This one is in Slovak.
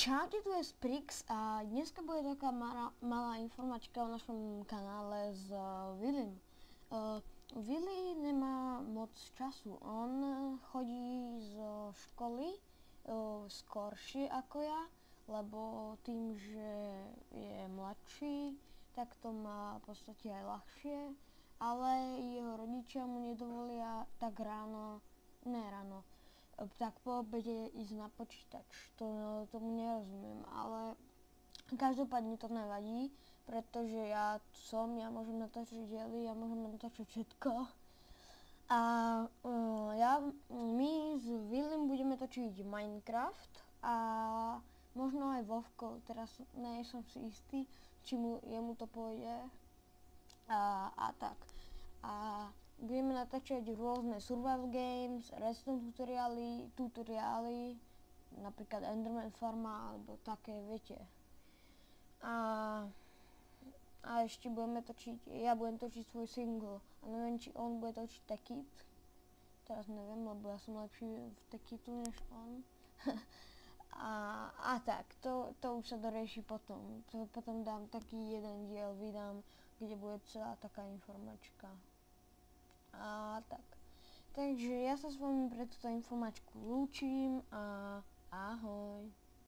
Čaute, tu je Sprix a dneska bude taká malá informačka o našom kanále s Willym. Willy nemá moc času, on chodí zo školy skoršie ako ja, lebo tým, že je mladší, tak to má v podstate aj ľahšie, ale jeho rodičia mu nedovolia tak ráno, tak po obede ísť na počítač. Tomu nerozumiem, ale každopádne to nevadí, pretože ja môžem natáčať diely, ja môžem natáčať všetko. A my s Willym budeme točiť Minecraft a možno aj Vovko, teraz nie som si istý, či jemu to pôjde a tak. A budeme natáčať rôzne survival games, redstone tutoriály, napríklad Enderman farma, alebo také, viete. A ešte ja budem točiť svoj single. A neviem, či on bude točiť Tekit. Teraz neviem, lebo ja som lepší v Tekitu než on. a tak, to už sa dorieši potom. Potom dám taký jeden diel, vydám, kde bude celá taká informačka. A tak. Takže ja sa s vami pre túto informačku lúčim a ahoj.